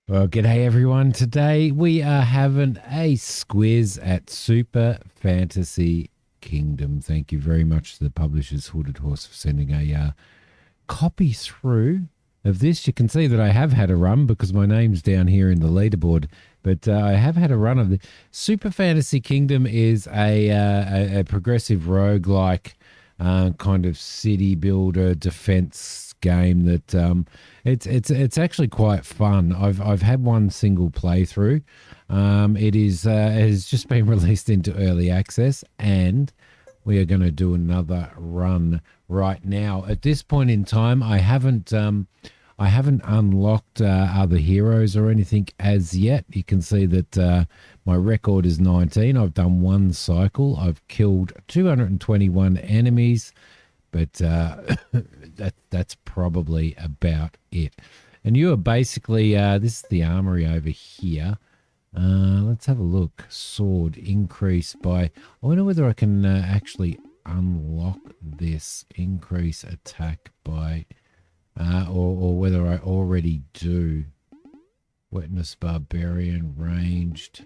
Well, g'day everyone. Today we are having a squiz at Super Fantasy Kingdom. Thank you very much to the publishers Hooded Horse for sending a copy through of this. You can see that I have had a run because my name's down here in the leaderboard, but I have had a run of the Super Fantasy Kingdom is a progressive roguelike kind of city builder defense game that it's actually quite fun. I've had one single playthrough. It has just been released into early access, and we are going to do another run right now. At this point in time, I haven't unlocked other heroes or anything as yet. You can see that my record is 19. I've done one cycle. I've killed 221 enemies, but that's probably about it. And you are basically, this is the armory over here. Let's have a look. Sword increase by, I wonder whether I can actually unlock this. Increase attack by, or whether I already do. Wetness barbarian ranged.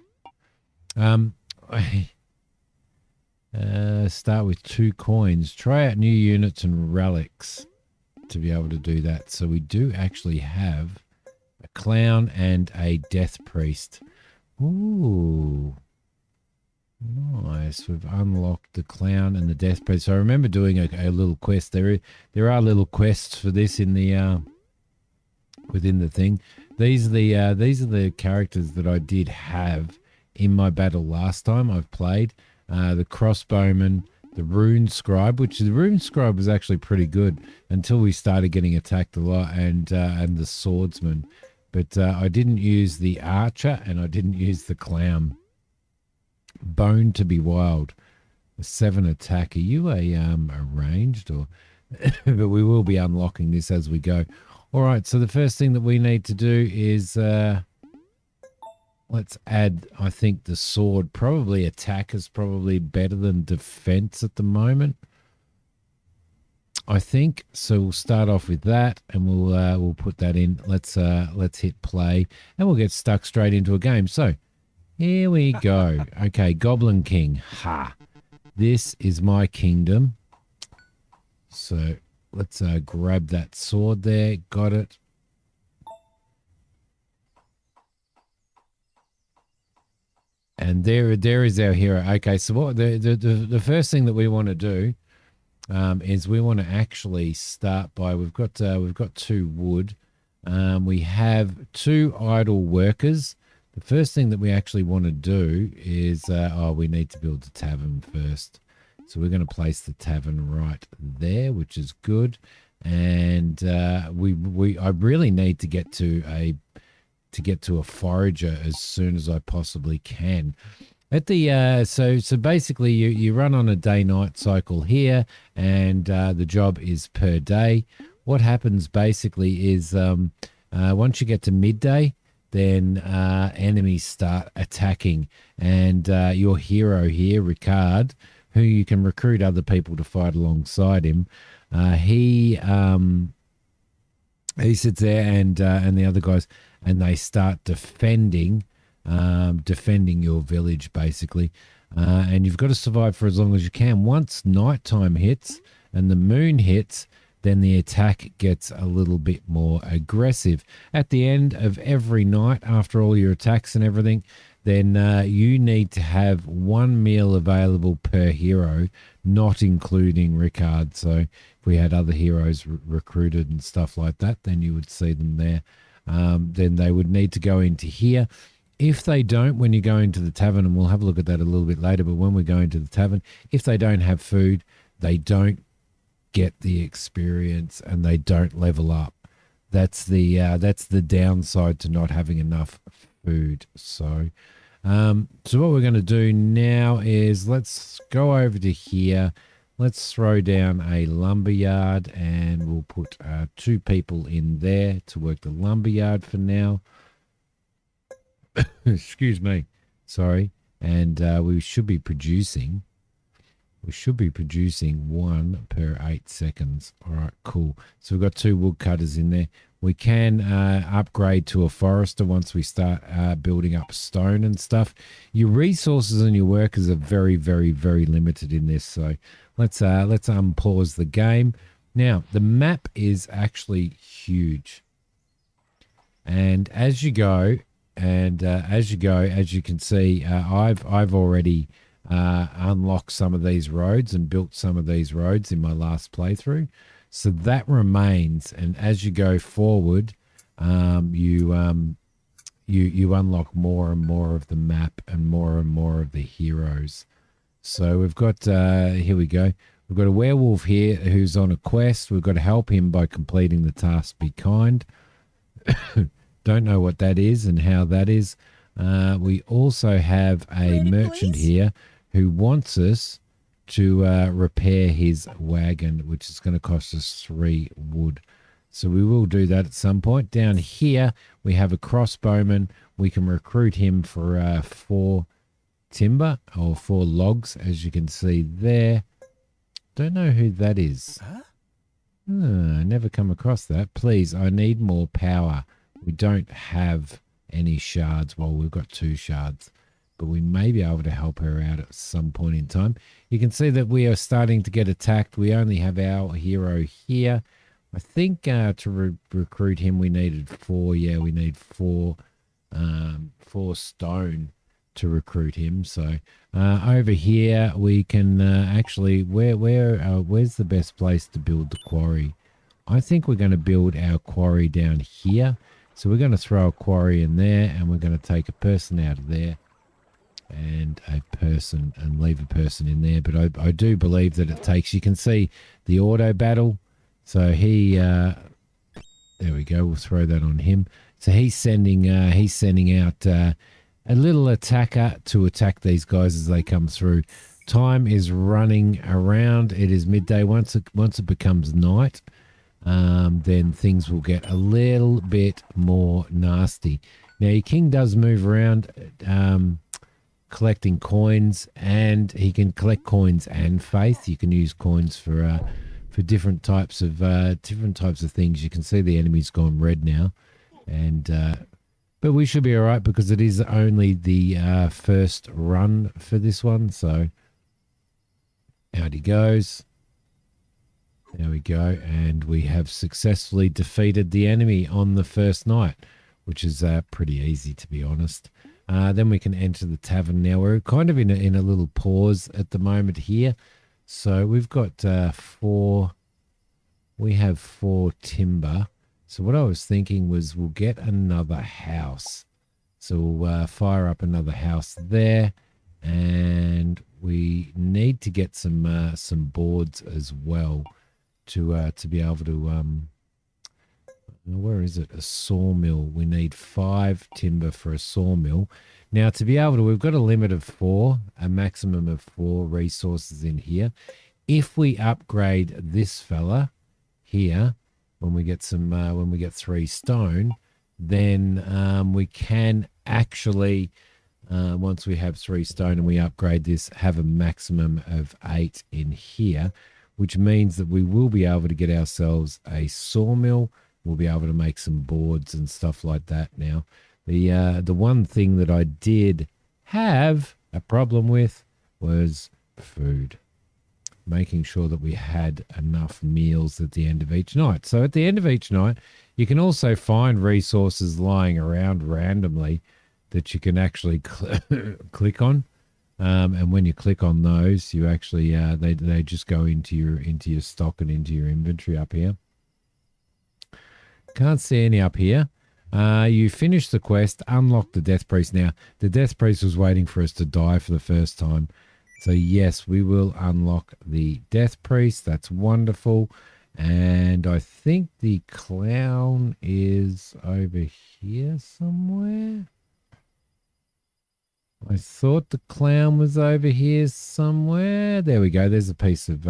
I start with 2 coins. Try out new units and relics to be able to do that. So we do actually have a clown and a death priest. Ooh, nice. We've unlocked the clown and the death priest. So I remember doing a little quest. There are little quests for this in the within the thing. These are the characters that I did have in my battle last time I've played. The crossbowman, the rune scribe, which the rune scribe was actually pretty good until we started getting attacked a lot, and the swordsman. But I didn't use the archer and I didn't use the clown. Bone to be wild, a 7 attack. Are you a ranged or? But we will be unlocking this as we go. All right. So the first thing that we need to do is let's add. I think the sword. Probably attack is probably better than defense at the moment. I think so. We'll start off with that, and we'll put that in. Let's hit play, and we'll get stuck straight into a game. So here we go. Okay, Goblin King. Ha! This is my kingdom. So let's grab that sword there. Got it. And there is our hero. Okay, so what the first thing that we want to do is we want to actually start by we've got 2 wood. We have 2 idle workers. The first thing that we actually want to do is we need to build the tavern first. So we're going to place the tavern right there, which is good. And I really need to get to a forager as soon as I possibly can. At the so basically you run on a day-night cycle here, and the job is per day. What happens basically is once you get to midday, then enemies start attacking, and your hero here, Ricard, who you can recruit other people to fight alongside him, he sits there, and the other guys, and they start defending your village basically, and you've got to survive for as long as you can. Once nighttime hits and the moon hits, then the attack gets a little bit more aggressive. At the end of every night, after all your attacks and everything, then you need to have 1 meal available per hero, not including Ricard. So if we had other heroes recruited and stuff like that, then you would see them there. Then they would need to go into here. If they don't, when you go into the tavern, and we'll have a look at that a little bit later, but when we go into the tavern, if they don't have food, they don't get the experience and they don't level up. That's the downside to not having enough food. So what we're going to do now is let's go over to here. Let's throw down a lumberyard, and we'll put 2 people in there to work the lumberyard for now. Excuse me. Sorry. And we should be producing 1 per 8 seconds. All right, cool. So we've got 2 woodcutters in there. We can upgrade to a forester once we start building up stone and stuff. Your resources and your workers are very, very, very limited in this. So let's unpause the game. Now, the map is actually huge. And as you go, as you can see, I've already unlocked some of these roads and built some of these roads in my last playthrough. So that remains, and as you go forward, you unlock more and more of the map and more of the heroes. So we've got here we go. We've got a werewolf here who's on a quest. We've got to help him by completing the task. Be kind. Don't know what that is and how that is. We also have a merchant here who wants us to repair his wagon, which is going to cost us 3 wood. So we will do that at some point. Down here, we have a crossbowman. We can recruit him for 4 timber or 4 logs, as you can see there. Don't know who that is. Huh? I never come across that. Please, I need more power. We don't have any shards. Well, we've got 2 shards, but we may be able to help her out at some point in time. You can see that we are starting to get attacked. We only have our hero here. I think to recruit him, we needed 4. Yeah, we need 4 stone to recruit him. So over here, we can actually, where's the best place to build the quarry? I think we're going to build our quarry down here. So we're going to throw a quarry in there, and we're going to take a person out of there and a person and leave a person in there. But I do believe that it takes, you can see the auto battle. So he, there we go. We'll throw that on him. So he's sending out a little attacker to attack these guys as they come through. Time is running around. It is midday. Once it becomes night, then things will get a little bit more nasty. Now, your king does move around collecting coins, and he can collect coins and faith. You can use coins for different types of things. You can see the enemy's gone red now, and but we should be all right because it is only the first run for this one. So out he goes. There we go, and we have successfully defeated the enemy on the first night, which is pretty easy, to be honest. Then we can enter the tavern now. We're kind of in a little pause at the moment here. So we've got 4. We have 4 timber. So what I was thinking was we'll get another house. So we'll fire up another house there, and we need to get some boards as well to be able to where is it? A sawmill. We need 5 timber for a sawmill. Now, to be able to, we've got a limit of 4, a maximum of 4 resources in here. If we upgrade this fella here, when we get 3 stone, then we can actually, once we have 3 stone and we upgrade this, have a maximum of 8 in here, which means that we will be able to get ourselves a sawmill. We'll be able to make some boards and stuff like that now. The one thing that I did have a problem with was food. Making sure that we had enough meals at the end of each night. So at the end of each night, you can also find resources lying around randomly that you can actually click on. And when you click on those, you actually they just go into your stock and into your inventory up here. Can't see any up here. You finish the quest, unlock the Death Priest. Now, the Death Priest was waiting for us to die for the first time. So, yes, we will unlock the Death Priest. That's wonderful. And I think the clown is over here somewhere. I thought the clown was over here somewhere. There we go. There's a piece of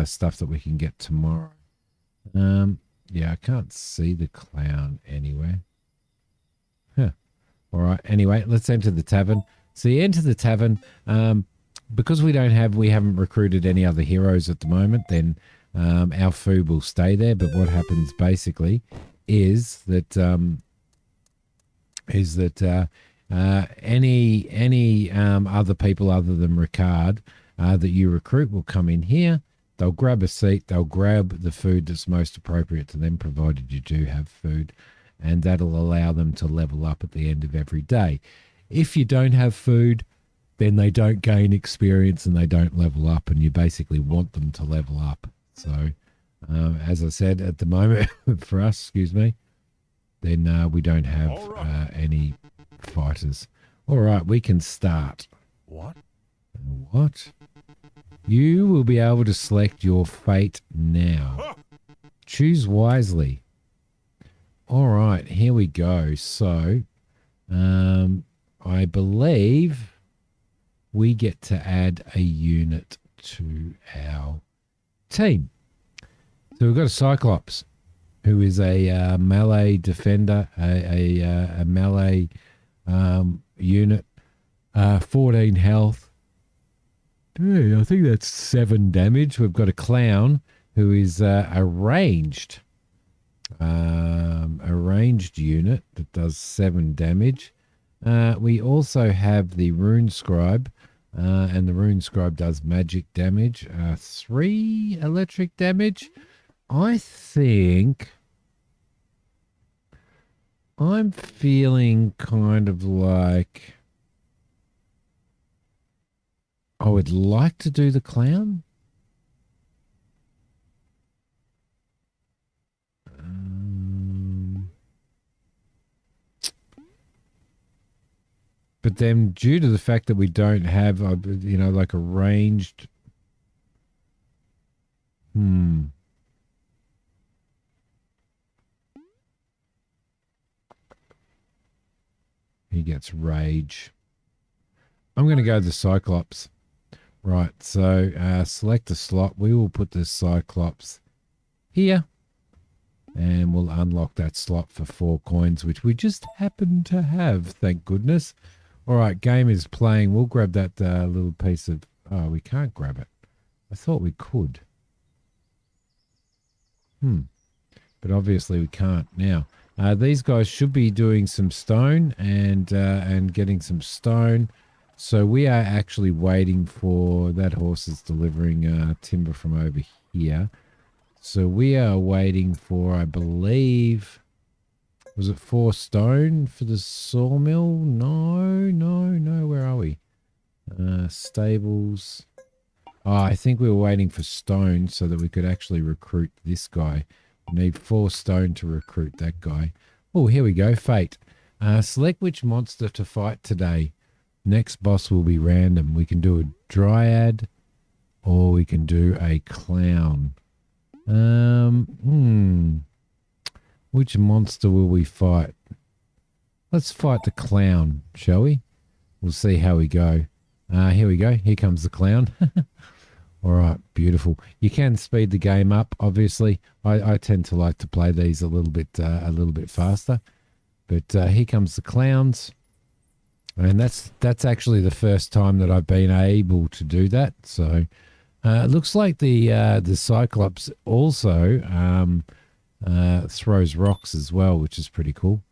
stuff that we can get tomorrow. Yeah, I can't see the clown anywhere. Huh. All right. Anyway, let's enter the tavern. So you enter the tavern. Because we haven't recruited any other heroes at the moment, then our food will stay there. But what happens basically is that any other people other than Ricard that you recruit will come in here. They'll grab a seat. They'll grab the food that's most appropriate to them, provided you do have food, and that'll allow them to level up at the end of every day. If you don't have food, then they don't gain experience and they don't level up, and you basically want them to level up. So, as I said, at the moment, for us, excuse me, then we don't have any fighters. All right, we can start. What? What? You will be able to select your fate now. Choose wisely. All right, here we go. So, I believe we get to add a unit to our team. So we've got a Cyclops, who is a melee defender, a melee unit, 14 health. I think that's 7 damage. We've got a clown who is a ranged unit that does 7 damage. We also have the rune scribe, and the rune scribe does magic damage, 3 electric damage. I think I'm feeling kind of like I would like to do the clown. But then due to the fact that we don't have, like a ranged... He gets rage. I'm going to go the Cyclops. Right, so select a slot. We will put the Cyclops here. And we'll unlock that slot for 4 coins, which we just happen to have, thank goodness. All right, game is playing. We'll grab that little piece of... Oh, we can't grab it. I thought we could. But obviously we can't now. These guys should be doing some stone and getting some stone. So we are actually waiting for... That horse is delivering timber from over here. So we are waiting for, I believe... Was it 4 stone for the sawmill? No. Where are we? Stables. Oh, I think we were waiting for stone so that we could actually recruit this guy. We need 4 stone to recruit that guy. Oh, here we go. Fate. Select which monster to fight today. Next boss will be random. We can do a dryad or we can do a clown. Which monster will we fight? Let's fight the clown, shall we? We'll see how we go. Here we go. Here comes the clown. All right, beautiful. You can speed the game up, obviously. I tend to like to play these a little bit faster. But here comes the clowns. And that's actually the first time that I've been able to do that. So it looks like the Cyclops also throws rocks as well, which is pretty cool.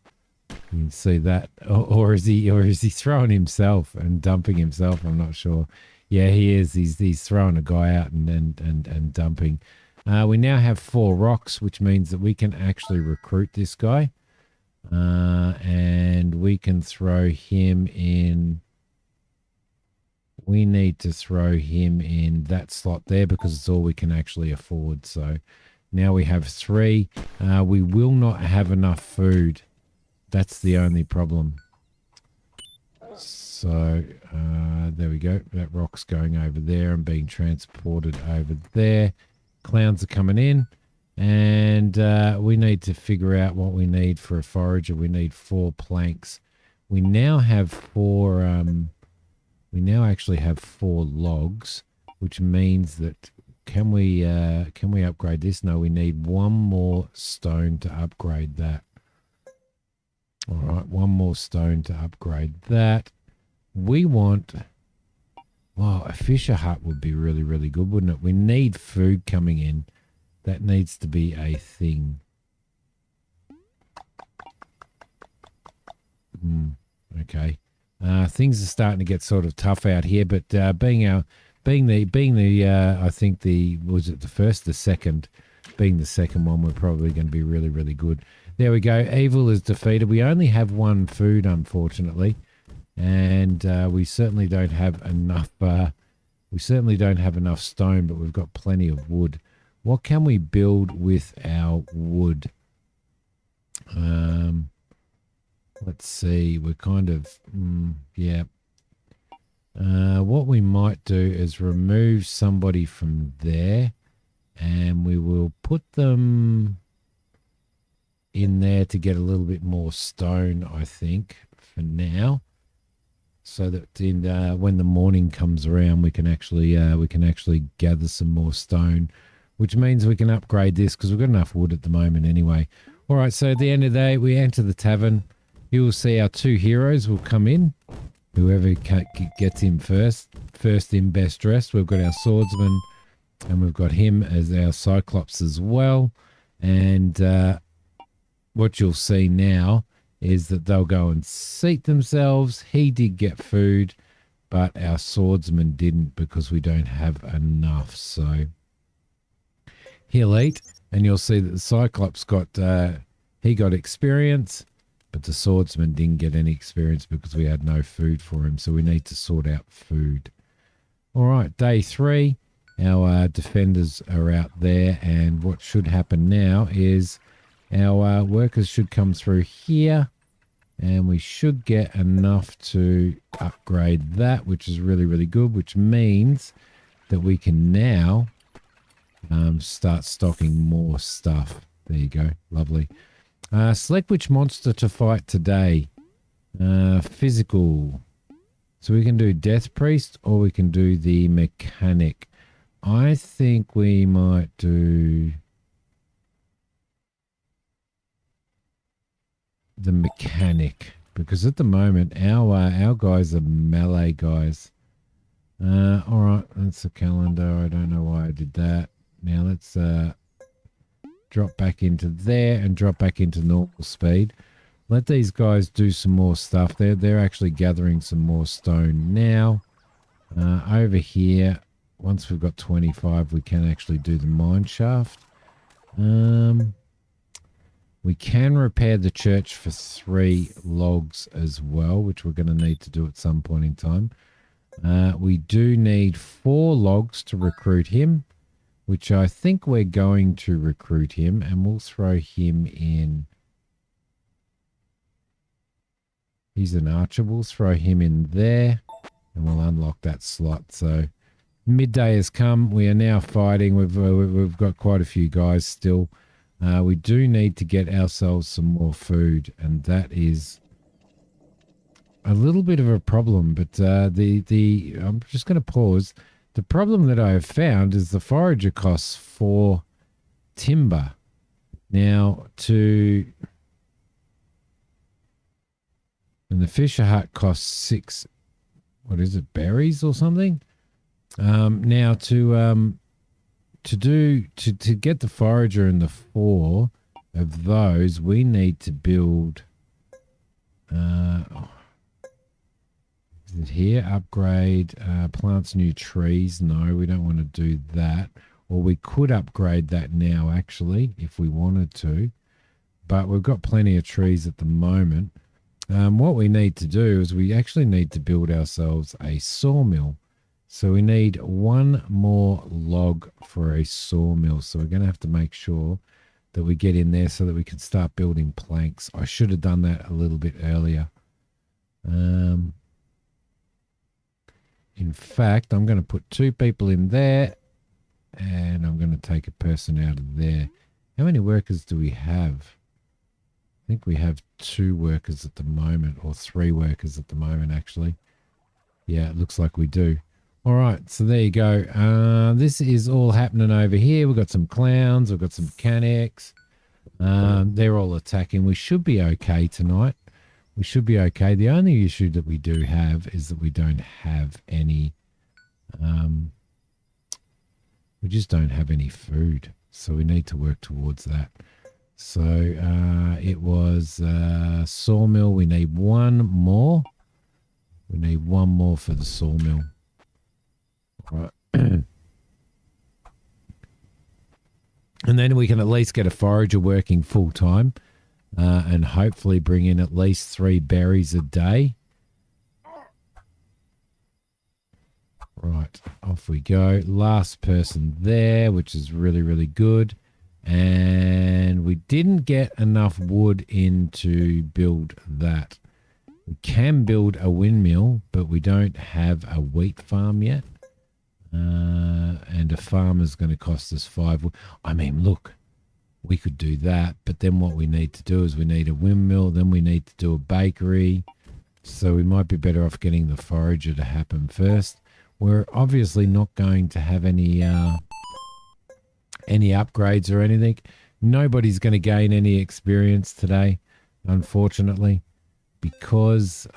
You can see that, or is he throwing himself and dumping himself? I'm not sure. Yeah, he is. He's throwing a guy out and dumping. We now have 4 rocks, which means that we can actually recruit this guy, and we can throw him in. We need to throw him in that slot there because it's all we can actually afford. So. Now we have 3. We will not have enough food. That's the only problem. So there we go. That rock's going over there and being transported over there. Clowns are coming in. And we need to figure out what we need for a forager. We need 4 planks. We now have 4... we now actually have 4 logs, which means that... Can we upgrade this? No, we need 1 more stone to upgrade that. All right, 1 more stone to upgrade that. We want... Wow, a fisher hut would be really, really good, wouldn't it? We need food coming in. That needs to be a thing. Okay. Things are starting to get sort of tough out here, but being the I think was it the first, the second, being the second one, we're probably going to be really, really good. There we go. Evil is defeated. We only have one food, unfortunately, and we certainly don't have enough. We certainly don't have enough stone, but we've got plenty of wood. What can we build with our wood? Let's see. We're kind of yeah. What we might do is remove somebody from there, and we will put them in there to get a little bit more stone, I think, for now, so that when the morning comes around, we can actually gather some more stone, which means we can upgrade this because we've got enough wood at the moment anyway. All right, so at the end of the day, we enter the tavern. You will see our two heroes will come in. Whoever gets in first in, best dressed. We've got our swordsman, and we've got him as our cyclops as well. And what you'll see now is that they'll go and seat themselves. He did get food, but our swordsman didn't because we don't have enough. So he'll eat, and you'll see that the cyclops got he got experience, but the swordsman didn't get any experience because we had no food for him. So we need to sort out food. All right, day 3. Our defenders are out there, and what should happen now is our workers should come through here, and we should get enough to upgrade that, which is really, really good, which means that we can now start stocking more stuff. There you go. Lovely. Select which monster to fight today. Physical. So we can do Death Priest, or we can do the Mechanic. I think we might do the Mechanic, because at the moment our guys are melee guys. All right, that's the calendar. I don't know why I did that. Now let's drop back into there and drop back into normal speed. Let these guys do some more stuff. They're actually gathering some more stone now. Over here, once we've got 25, we can actually do the mine shaft. We can repair the church for 3 logs as well, which we're going to need to do at some point in time. We do need 4 logs to recruit him, which I think we're going to recruit him, and we'll throw him in. He's an archer. We'll throw him in there, and we'll unlock that slot. So midday has come. We are now fighting. We've got quite a few guys still. We do need to get ourselves some more food, and that is a little bit of a problem. But I'm just going to pause. The problem that I have found is the forager costs 4 timber. Now and the fisher hut costs 6, what is it, berries or something? Now to get the forager and the 4 of those, we need to build is it here? Upgrade plants new trees. No, we don't want to do that. Or we could upgrade that now, actually, if we wanted to. But we've got plenty of trees at the moment. What we need to do is we actually need to build ourselves a sawmill. So we need 1 more log for a sawmill. So we're going to have to make sure that we get in there so that we can start building planks. I should have done that a little bit earlier. In fact, I'm going to put 2 people in there, and I'm going to take a person out of there. How many workers do we have? I think we have 2 workers at the moment, or 3 workers at the moment, actually. Yeah, it looks like we do. All right, so there you go. This is all happening over here. We've got some clowns. We've got some mechanics. They're all attacking. We should be okay tonight. We should be okay. The only issue that we do have is that we don't have any, we just don't have any food. So we need to work towards that. So it was sawmill. We need one more. We need one more for the sawmill. Right. And then we can at least get a forager working full time and hopefully bring in at least 3 berries a day. Right, off we go. Last person there, which is really, really good. And we didn't get enough wood in to build that. We can build a windmill, but we don't have a wheat farm yet. And a farm is going to cost us 5. I mean, look, we could do that, but then what we need to do is we need a windmill, then we need to do a bakery. So we might be better off getting the forager to happen first. We're obviously not going to have any upgrades or anything. Nobody's going to gain any experience today, unfortunately, because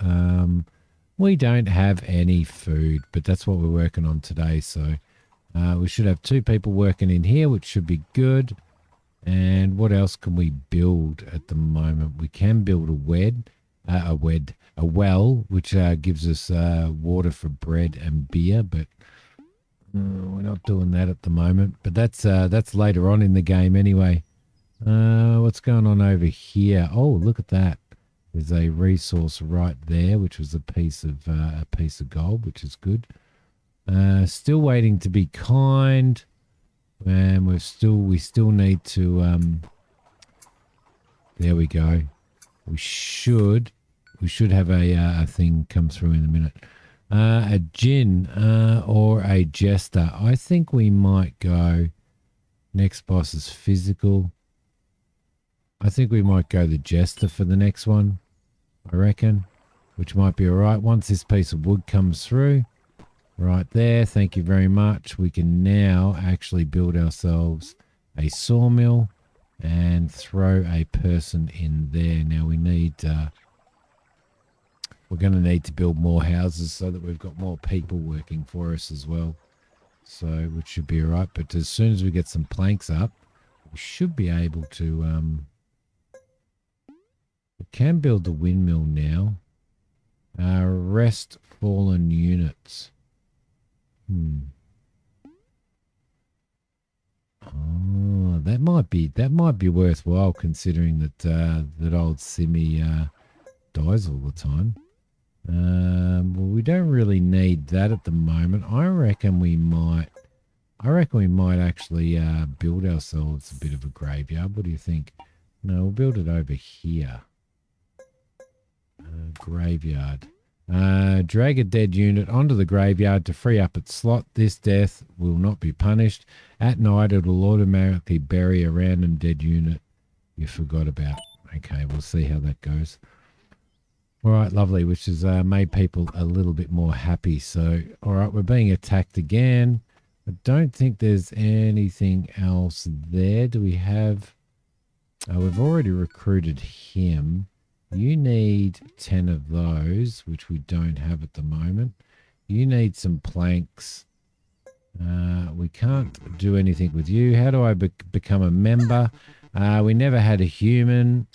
we don't have any food, but that's what we're working on today. So we should have 2 people working in here, which should be good. And what else can we build at the moment? We can build a well, which gives us water for bread and beer, but we're not doing that at the moment. But that's later on in the game anyway. What's going on over here? Oh, look at that. There's a resource right there, which was a piece of gold, which is good. Still waiting to be kind, and we still need to. There we go. We should have a thing come through in a minute. A djinn or a jester. I think we might go. Next boss is physical. I think we might go the jester for the next one, I reckon, which might be all right. Once this piece of wood comes through, right there, thank you very much, we can now actually build ourselves a sawmill and throw a person in there. Now we need, we're going to need to build more houses so that we've got more people working for us as well. So, which should be all right. But as soon as we get some planks up, we should be able to, we can build the windmill now. Rest fallen units. Oh, that might be worthwhile considering that that old Simi dies all the time. Well, we don't really need that at the moment. I reckon we might actually build ourselves a bit of a graveyard. What do you think? No, we'll build it over here. Graveyard. Drag a dead unit onto the graveyard to free up its slot. This death will not be punished. At night, it will automatically bury a random dead unit you forgot about. Okay, we'll see how that goes. All right, lovely, which has made people a little bit more happy. So, all right, we're being attacked again. I don't think there's anything else there. Do we have... we've already recruited him. You need 10 of those, which we don't have at the moment. You need some planks. We can't do anything with you. How do I become a member? We never had a human.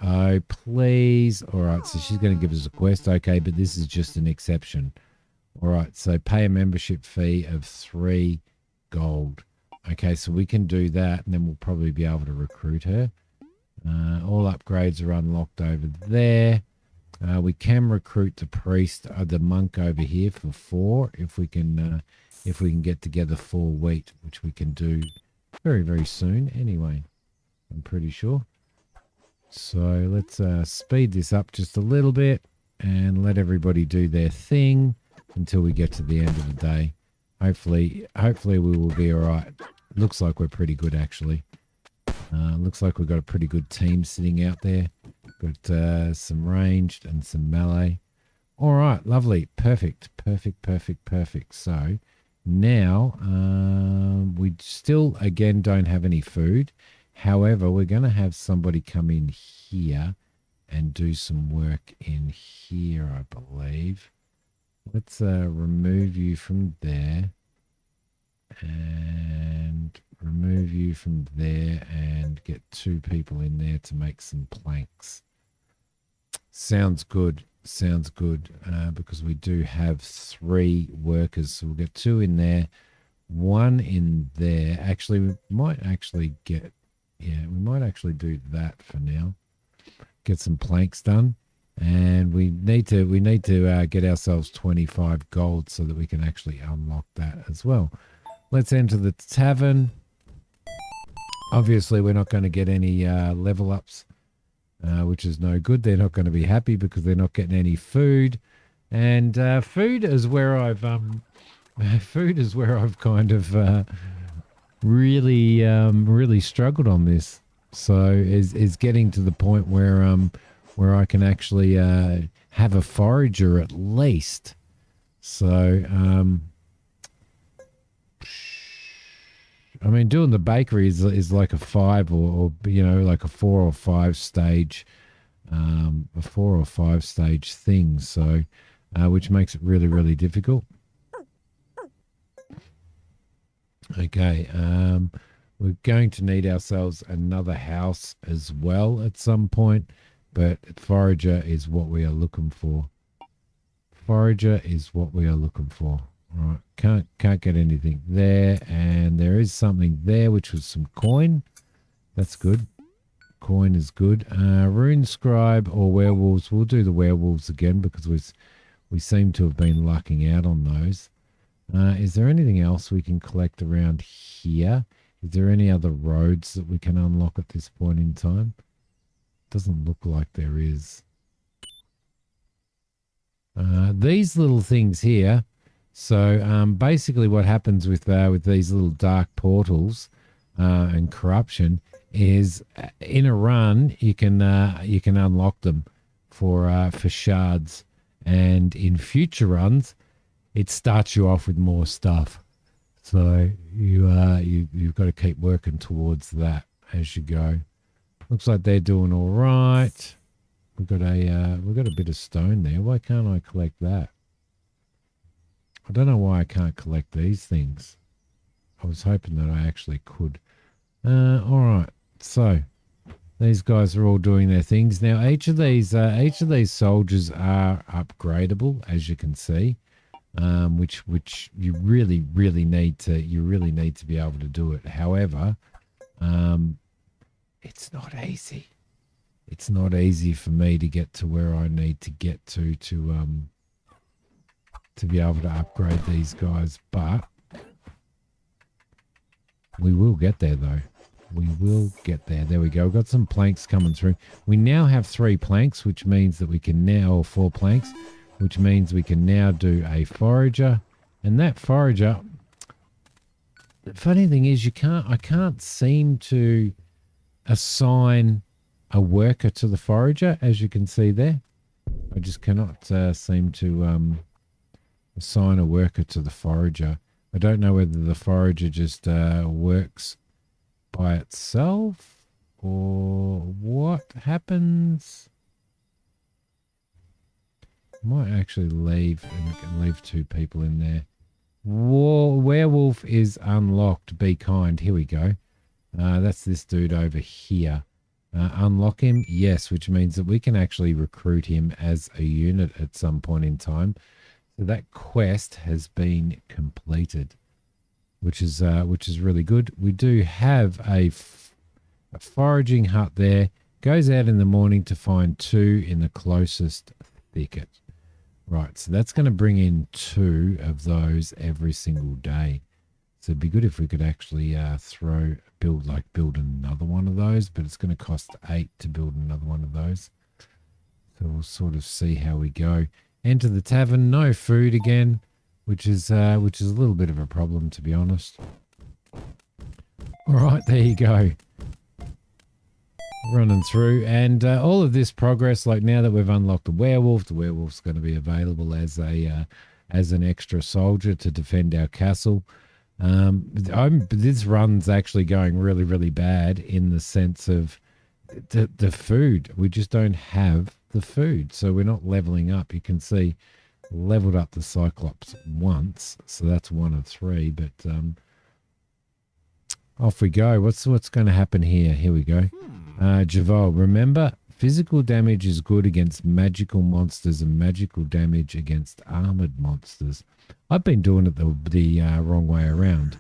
Oh, please. All right, so she's going to give us a quest. Okay, but this is just an exception. All right, so pay a membership fee of 3 gold. Okay, so we can do that, and then we'll probably be able to recruit her. All upgrades are unlocked over there. We can recruit the priest, the monk over here for 4 if we can get together 4 wheat, which we can do very, very soon anyway, I'm pretty sure. So let's speed this up just a little bit and let everybody do their thing until we get to the end of the day. Hopefully we will be all right. Looks like we're pretty good, actually. Looks like we've got a pretty good team sitting out there. Got some ranged and some melee. All right, lovely. Perfect. So now we still, again, don't have any food. However, we're going to have somebody come in here and do some work in here, I believe. Let's remove you from there. and remove you from there and get 2 people in there to make some planks. Sounds good. Sounds good, because we do have 3 workers. So we'll get 2 in there, 1 in there. Actually, we might actually get, we might actually do that for now. Get some planks done. And we need to get ourselves 25 gold so that we can actually unlock that as well. Let's enter the tavern. Obviously, we're not going to get any level ups, which is no good. They're not going to be happy because they're not getting any food. And food is where I've kind of really struggled on this. So is getting to the point where I can actually have a forager at least. So I mean, doing the bakery is like a 5 or like a 4 or 5 stage, thing. So, which makes it really difficult. Okay, we're going to need ourselves another house as well at some point, but forager is what we are looking for. Forager is what we are looking for. All right, can't get anything there, and there is something there, which was some coin. That's good. Coin is good. Rune scribe or werewolves. We'll do the werewolves again because we seem to have been lucking out on those. Is there anything else we can collect around here? Is there any other roads that we can unlock at this point in time? Doesn't look like there is. These little things here. So basically what happens with these little dark portals and corruption is in a run you can unlock them for shards, and in future runs it starts you off with more stuff. So you've got to keep working towards that as you go. Looks like they're doing all right. We've got a bit of stone there. Why can't I collect that? I don't know why I can't collect these things. I was hoping that I actually could. All right. So these guys are all doing their things now. Each of these soldiers are upgradable, as you can see, which you really need to be able to do it. However, it's not easy. It's not easy for me to get to where I need to get to be able to upgrade these guys, but we will get there though. We will get there. There we go. We've got some planks coming through. We now have 3 planks, which means that we can now, or 4 planks, which means we can now do a forager. And that forager, the funny thing is I can't seem to assign a worker to the forager, as you can see there. I just cannot seem to assign a worker to the forager. I don't know whether the forager just works by itself or what happens. I might actually leave and leave 2 people in there. Werewolf is unlocked. Be kind. Here we go. That's this dude over here. Unlock him? Yes, which means that we can actually recruit him as a unit at some point in time. So that quest has been completed, which is really good. We do have a foraging hut there. Goes out in the morning to find 2 in the closest thicket. Right, so that's going to bring in 2 of those every single day. So it'd be good if we could actually build another one of those, but it's going to cost 8 to build another one of those. So we'll sort of see how we go. Enter the tavern, no food again, which is a little bit of a problem, to be honest. All right, there you go. Running through, and all of this progress, like now that we've unlocked the werewolf's going to be available as an extra soldier to defend our castle. This run's actually going really bad in the sense of the food. We just don't have the food, so we're not leveling up. You can see leveled up the Cyclops once, so that's 1 of 3, but Off we go. What's going to happen here? Here we go. Javal, remember, physical damage is good against magical monsters and magical damage against armored monsters. I've been doing it the wrong way around.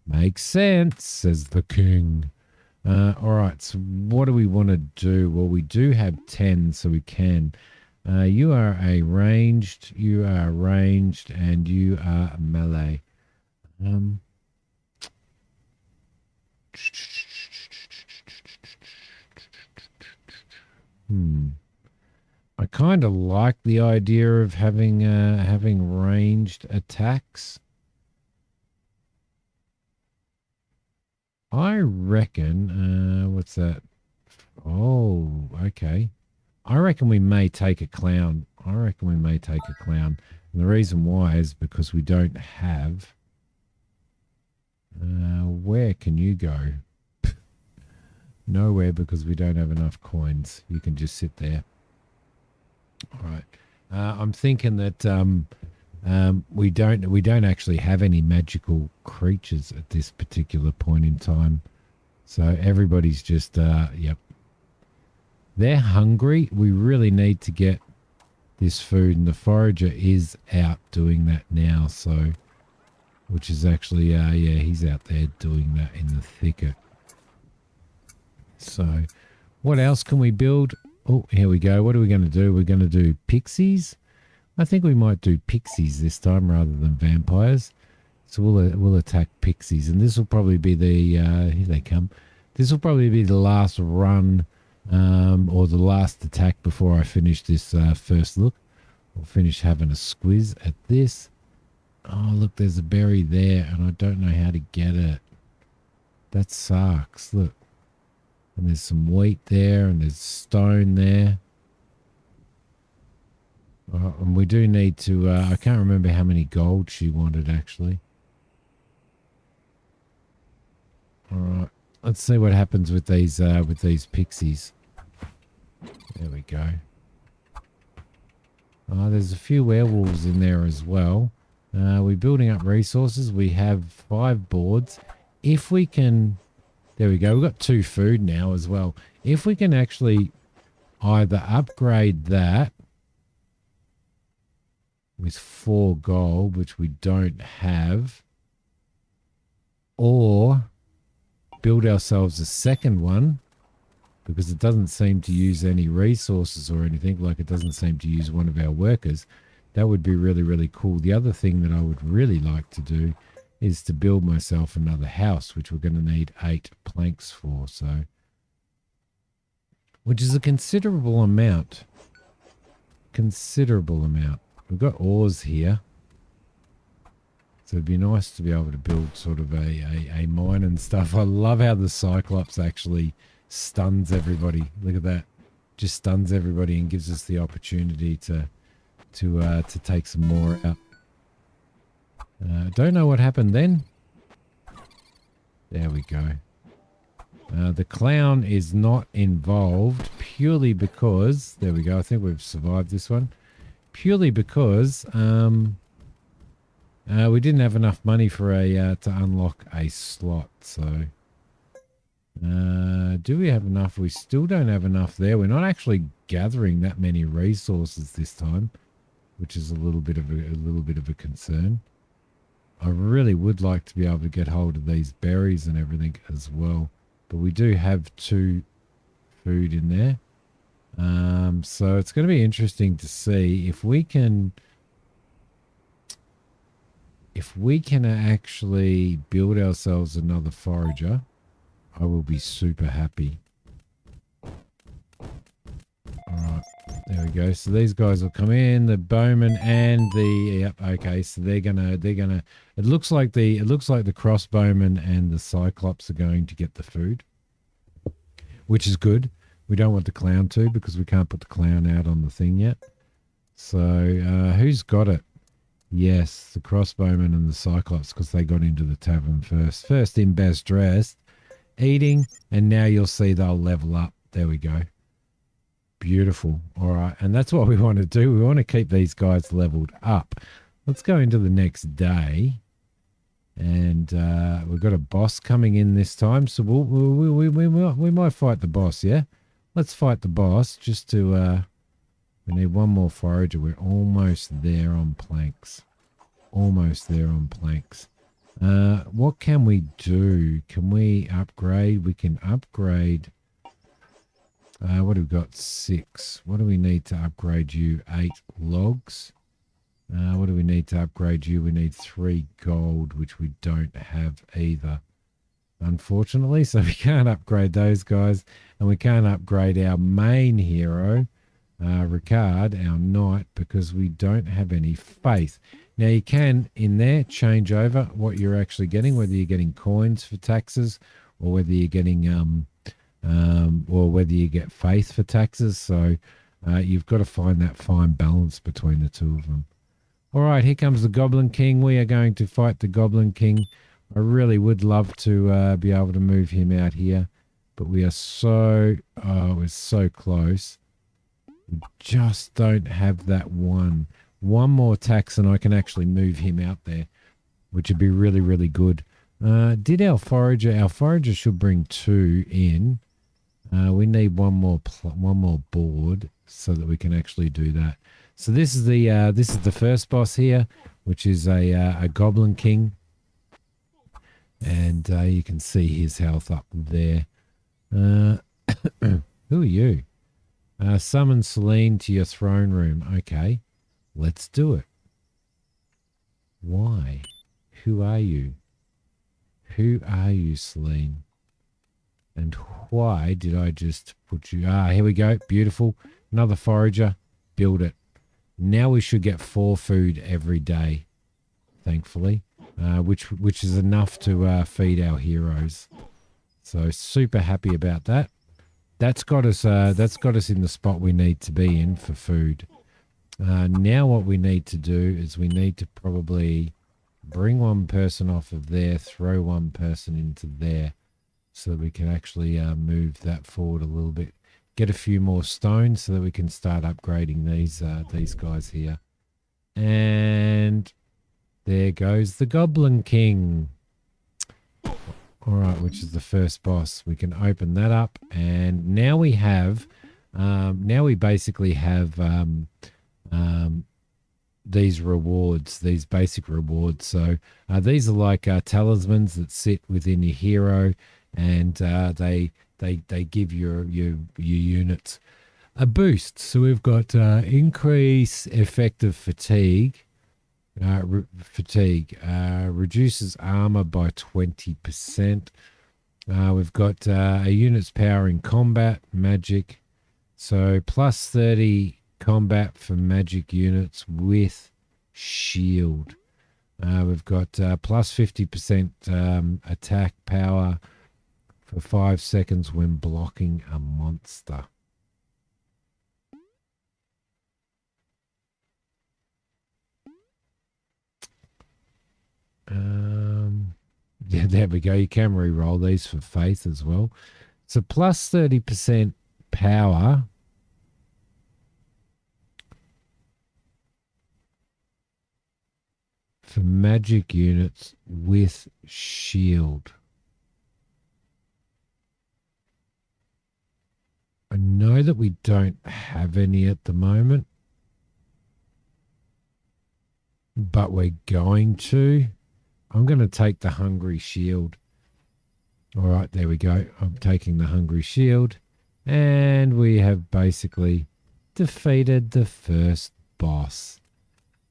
Makes sense, says the king. All right, so what do we want to do? Well, we do have 10, so we can. You are ranged, and you are melee. I kind of like the idea of having ranged attacks. I reckon, what's that? Oh, okay. I reckon we may take a clown. And the reason why is because we don't have... where can you go? Nowhere, because we don't have enough coins. You can just sit there. All right. I'm thinking that we don't actually have any magical creatures at this particular point in time. So everybody's just yep. They're hungry. We really need to get this food, and the forager is out doing that now. So, which is actually yeah, he's out there doing that in the thicket. So, what else can we build? Oh, here we go. What are we going to do? We're going to do pixies. I think we might do pixies this time rather than vampires. So we'll attack pixies, and this will probably be the here they come. This will probably be the last run or the last attack before I finish this first look. We'll finish having a squiz at this. Oh, look, there's a berry there, and I don't know how to get it. That sucks. Look. And there's some wheat there, and there's stone there. And we do need to... I can't remember how many gold she wanted, actually. All right. Let's see what happens with these pixies. There we go. There's a few werewolves in there as well. We're building up resources. We have 5 boards. If we can... There we go. We've got 2 food now as well. If we can actually either upgrade that with 4 gold, which we don't have, or build ourselves a second one, because it doesn't seem to use any resources or anything, like it doesn't seem to use one of our workers, that would be really, really cool. The other thing that I would really like to do is to build myself another house, which we're going to need 8 planks for, so, which is a considerable amount. We've got ores here, so it'd be nice to be able to build sort of a mine and stuff. I love how the Cyclops actually stuns everybody. Look at that, just stuns everybody and gives us the opportunity to take some more out. Don't know what happened then. There we go. The clown is not involved purely because... There we go. I think we've survived this one. Purely because we didn't have enough money for to unlock a slot. So do we have enough? We still don't have enough there. We're not actually gathering that many resources this time, which is a little bit of a concern. I really would like to be able to get hold of these berries and everything as well. But we do have 2 food in there. So it's going to be interesting to see if we can actually build ourselves another forager. I will be super happy. All right. There we go. So these guys will come in, the bowman and the... Yep, okay. So they're gonna it looks like the crossbowman and the Cyclops are going to get the food, which is good. We don't want the clown to, because we can't put the clown out on the thing yet. So who's got it? Yes, the crossbowman and the Cyclops, because they got into the tavern first. First in, best dressed, eating, and now you'll see they'll level up. There we go. Beautiful. All right. And that's what we want to do. We want to keep these guys leveled up. Let's go into the next day And we've got a boss coming in this time, so we might fight the boss, yeah? Let's fight the boss just to... we need one more forager. We're almost there on planks. Almost there on planks. What can we do? Can we upgrade? We can upgrade... what have we got? 6. What do we need to upgrade you? 8 logs. What do we need to upgrade you? We need 3 gold, which we don't have either, unfortunately. So we can't upgrade those guys. And we can't upgrade our main hero, Ricard, our knight, because we don't have any faith. Now you can, in there, change over what you're actually getting, whether you're getting coins for taxes or whether you're getting... or whether you get faith for taxes. So you've got to find that fine balance between the two of them. All right, here comes the Goblin King. We are going to fight the Goblin King. I really would love to be able to move him out here, but we are so, we're so close. We just don't have that one more tax, and I can actually move him out there, which would be really, really good. Did our forager should bring 2 in. We need one more board so that we can actually do that. So this is the first boss here, which is a Goblin King, and you can see his health up there. Who are you? Summon Celine to your throne room. Okay, let's do it. Why? Who are you? Who are you, Celine? And why did I just put you... here we go. Beautiful. Another forager. Build it. Now we should get 4 food every day, thankfully, which is enough to feed our heroes. So super happy about that. That's got us in the spot we need to be in for food. Now what we need to do is we need to probably bring one person off of there, throw one person into there, so that we can actually move that forward a little bit. Get a few more stones so that we can start upgrading these guys here. And there goes the Goblin King. All right, which is the first boss. We can open that up, and now we have, now we basically have these rewards, these basic rewards. So these are like talismans that sit within your hero, and they give your units a boost. So we've got increase effective fatigue. Reduces armor by 20%. We've got a unit's power in combat, magic. So plus 30 combat for magic units with shield. We've got plus 50% attack power for 5 seconds when blocking a monster. Yeah, there we go. You can re-roll these for faith as well. So plus 30% power for magic units with shield. I know that we don't have any at the moment, but we're going to. I'm going to take the Hungry Shield. All right, there we go. I'm taking the Hungry Shield, and we have basically defeated the first boss.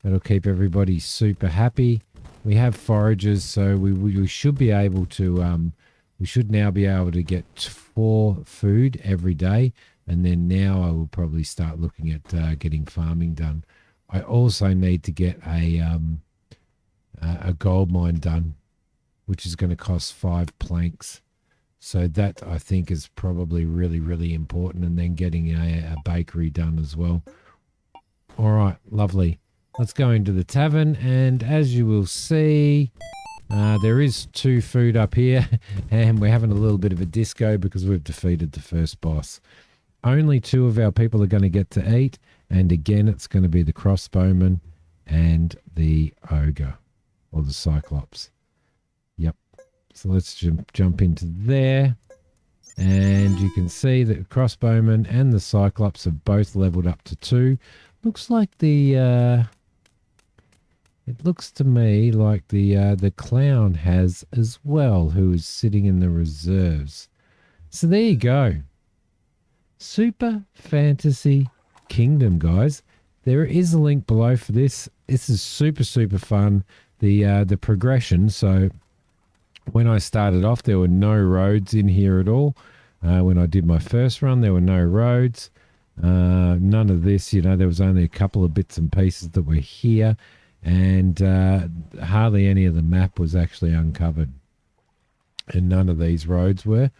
That'll keep everybody super happy. We have foragers, so we should be able to, we should now be able to get 4 food every day, and then now I will probably start looking at getting farming done. I also need to get a gold mine done, which is going to cost 5 planks. So that, I think, is probably really, really important. And then getting a bakery done as well. All right, lovely. Let's go into the tavern. And as you will see, there is 2 food up here. And we're having a little bit of a disco because we've defeated the first boss. Only 2 of our people are going to get to eat. And again, it's going to be the crossbowman and the ogre, or the cyclops. So let's jump into there. And you can see that the crossbowman and the cyclops are both leveled up to 2. Looks like the it looks to me like the clown has as well, who is sitting in the reserves. So there you go. Super Fantasy Kingdom, guys. There is a link below for this. This is super fun. The progression. So when I started off, there were no roads in here at all. When I did my first run, there were no roads. None of this, you know, there was only a couple of bits and pieces that were here, and hardly any of the map was actually uncovered, and none of these roads were.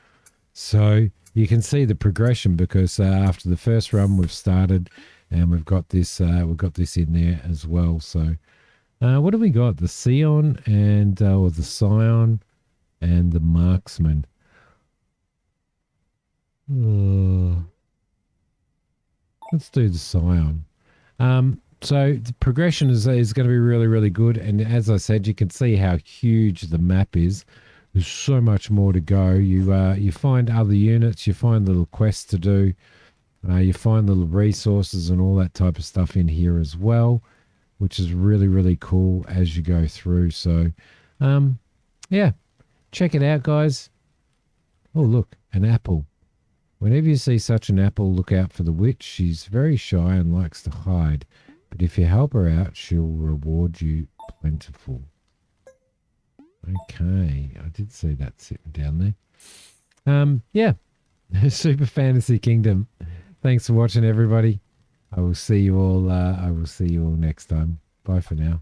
So you can see the progression, because after the first run we've started, and we've got this in there as well. So what do we got? The Scion and or the Scion and the Marksman. Let's do the Scion. So the progression is going to be really good, and as I said, you can see how huge the map is. There's so much more to go. You find other units, you find little quests to do, you find little resources and all that type of stuff in here as well, which is really cool as you go through. So yeah, check it out, guys. Oh, look, an apple. Whenever you see such an apple, look out for the witch. She's very shy and likes to hide, but if you help her out, she'll reward you plentiful. Okay, I did see that sitting down there. Yeah, Super Fantasy Kingdom. Thanks for watching, everybody. I will see you all. I will see you all next time. Bye for now.